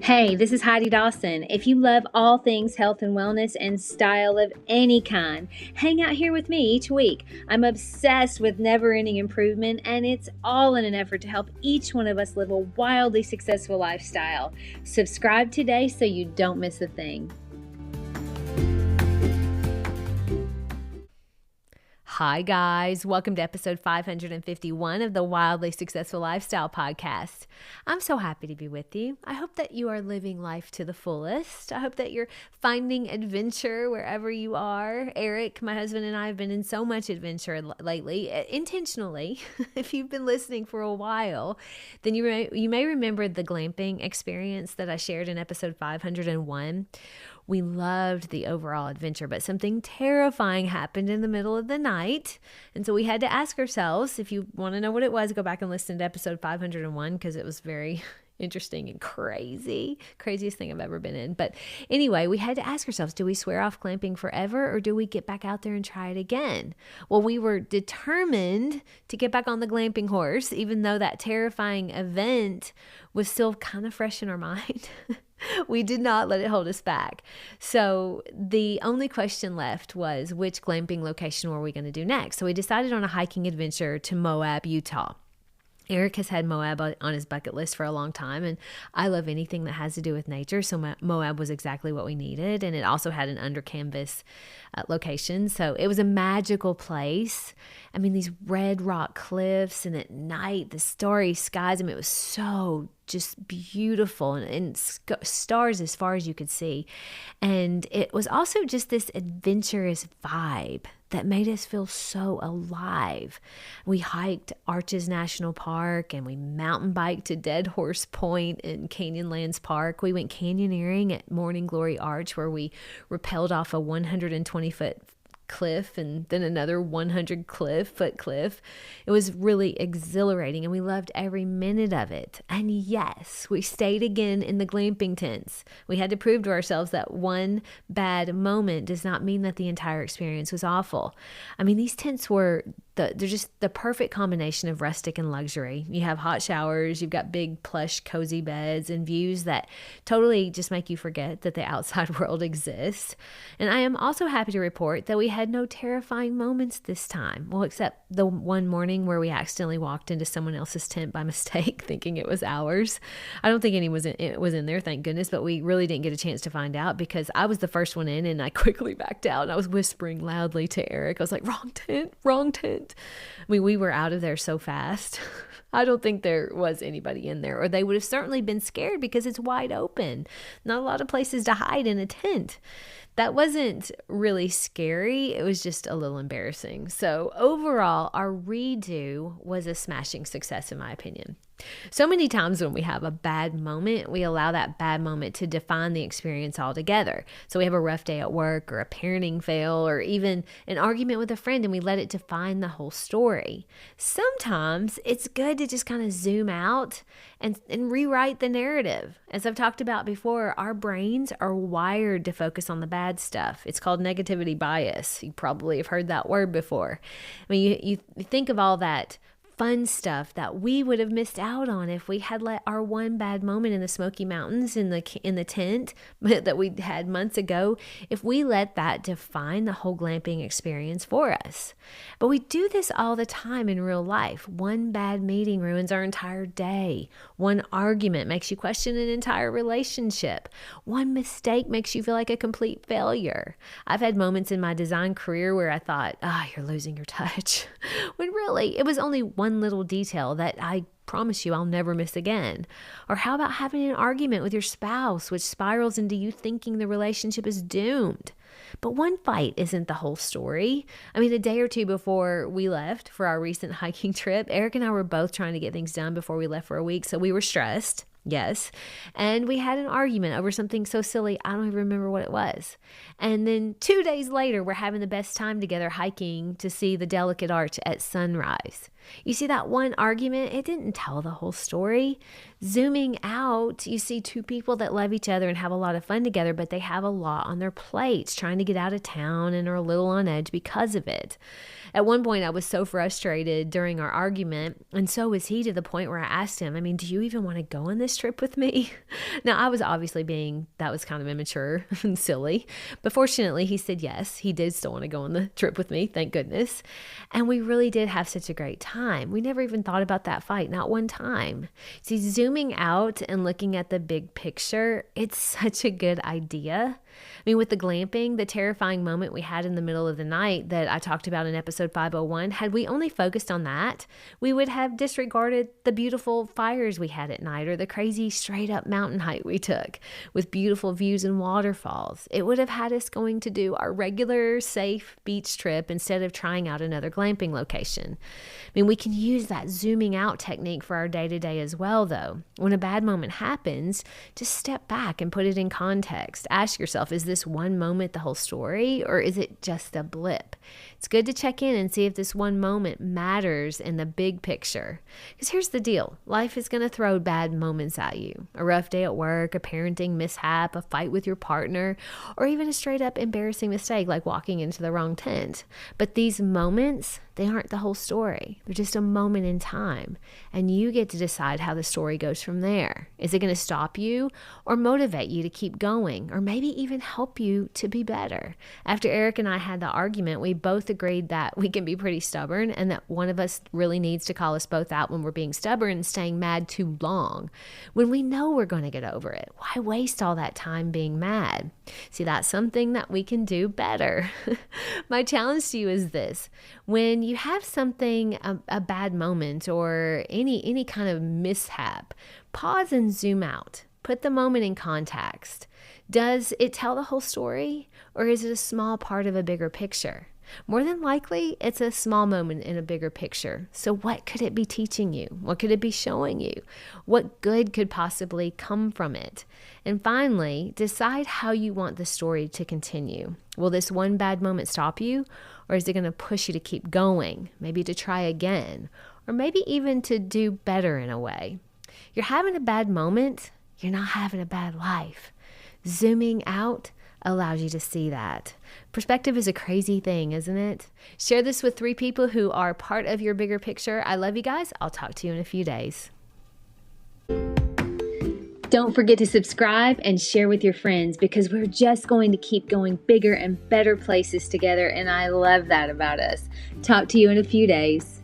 Hey, this is Heidi Dawson. If you love all things health and wellness and style of any kind, hang out here with me each week. I'm obsessed with never-ending improvement, and it's all in an effort to help each one of us live a wildly successful lifestyle. Subscribe today so you don't miss a thing. Hi guys, welcome to episode 551 of the Wildly Successful Lifestyle Podcast. I'm so happy to be with you. I hope that you are living life to the fullest. I hope that you're finding adventure wherever you are. Eric, my husband, and I have been in so much adventure lately, intentionally. If you've been listening for a while, then you may remember the glamping experience that I shared in episode 501. We loved the overall adventure, but something terrifying happened in the middle of the night. And so we had to ask ourselves, if you want to know what it was, go back and listen to episode 501 because it was very interesting and craziest thing I've ever been in. But anyway, we had to ask ourselves, do we swear off glamping forever or do we get back out there and try it again? Well, we were determined to get back on the glamping horse, even though that terrifying event was still kind of fresh in our mind. We did not let it hold us back. So the only question left was, which glamping location were we going to do next? So we decided on a hiking adventure to Moab, Utah. Eric has had Moab on his bucket list for a long time, and I love anything that has to do with nature, so Moab was exactly what we needed, and it also had an under canvas location, so it was a magical place. I mean, these red rock cliffs, and at night, the starry skies, I mean, it was so just beautiful, and stars as far as you could see, and it was also just this adventurous vibe that made us feel so alive. We hiked Arches National Park and we mountain biked to Dead Horse Point in Canyonlands Park. We went canyoneering at Morning Glory Arch where we rappelled off a 120-foot cliff and then another 100-foot cliff. It was really exhilarating and we loved every minute of it. And yes, we stayed again in the glamping tents. We had to prove to ourselves that one bad moment does not mean that the entire experience was awful. I mean, these tents were they're just the perfect combination of rustic and luxury. You have hot showers, you've got big plush cozy beds and views that totally just make you forget that the outside world exists. And I am also happy to report that we had no terrifying moments this time. Well, except the one morning where we accidentally walked into someone else's tent by mistake thinking it was ours. I don't think anyone was in there, thank goodness, but we really didn't get a chance to find out because I was the first one in and I quickly backed out and I was whispering loudly to Eric. I was like, wrong tent, wrong tent. I mean, we were out of there so fast. I don't think there was anybody in there, or they would have certainly been scared because it's wide open. Not a lot of places to hide in a tent. That wasn't really scary. It was just a little embarrassing. So overall, our redo was a smashing success in my opinion. So many times when we have a bad moment, we allow that bad moment to define the experience altogether. So we have a rough day at work or a parenting fail or even an argument with a friend and we let it define the whole story. Sometimes it's good to just kind of zoom out and rewrite the narrative. As I've talked about before, our brains are wired to focus on the bad stuff. It's called negativity bias. You probably have heard that word before. I mean, you think of all that fun stuff that we would have missed out on if we had let our one bad moment in the Smoky Mountains in the tent that we had months ago, if we let that define the whole glamping experience for us. But we do this all the time in real life. One bad meeting ruins our entire day. One argument makes you question an entire relationship. One mistake makes you feel like a complete failure. I've had moments in my design career where I thought, you're losing your touch. When really, it was only one little detail that I promise you I'll never miss again. Or how about having an argument with your spouse, which spirals into you thinking the relationship is doomed? But one fight isn't the whole story. I mean, a day or two before we left for our recent hiking trip, Eric and I were both trying to get things done before we left for a week, so we were stressed. Yes. And we had an argument over something so silly, I don't even remember what it was. And then 2 days later, we're having the best time together hiking to see the delicate arch at sunrise. You see, that one argument, it didn't tell the whole story. Zooming out, you see two people that love each other and have a lot of fun together, but they have a lot on their plates, trying to get out of town and are a little on edge because of it. At one point, I was so frustrated during our argument, and so was he, to the point where I asked him, do you even want to go on this this trip with me? Now, I was obviously that was kind of immature and silly, but fortunately he said yes. He did still want to go on the trip with me, thank goodness. And we really did have such a great time. We never even thought about that fight, not one time. See, zooming out and looking at the big picture, it's such a good idea. I mean, with the glamping, the terrifying moment we had in the middle of the night that I talked about in episode 501, had we only focused on that, we would have disregarded the beautiful fires we had at night or the crazy straight up mountain hike we took with beautiful views and waterfalls. It would have had us going to do our regular safe beach trip instead of trying out another glamping location. I mean, we can use that zooming out technique for our day-to-day as well, though. When a bad moment happens, just step back and put it in context. Ask yourself, is this one moment the whole story, or is it just a blip? It's good to check in and see if this one moment matters in the big picture. Because here's the deal. Life is going to throw bad moments at you. A rough day at work, a parenting mishap, a fight with your partner, or even a straight up embarrassing mistake like walking into the wrong tent. But these moments, they aren't the whole story. They're just a moment in time. And you get to decide how the story goes from there. Is it going to stop you or motivate you to keep going, or maybe even help you to be better? After Eric and I had the argument, we both agreed that we can be pretty stubborn and that one of us really needs to call us both out when we're being stubborn and staying mad too long. When we know we're going to get over it, why waste all that time being mad? See, that's something that we can do better. My challenge to you is this. When you have something, a bad moment or any kind of mishap, pause and zoom out. Put the moment in context. Does it tell the whole story, or is it a small part of a bigger picture? More than likely, it's a small moment in a bigger picture. So what could it be teaching you? What could it be showing you? What good could possibly come from it? And finally, decide how you want the story to continue. Will this one bad moment stop you, or is it going to push you to keep going, maybe to try again, or maybe even to do better in a way? You're having a bad moment, you're not having a bad life. Zooming out allows you to see that. Perspective is a crazy thing, isn't it? Share this with 3 people who are part of your bigger picture. I love you guys. I'll talk to you in a few days. Don't forget to subscribe and share with your friends, because we're just going to keep going bigger and better places together, and I love that about us. Talk to you in a few days.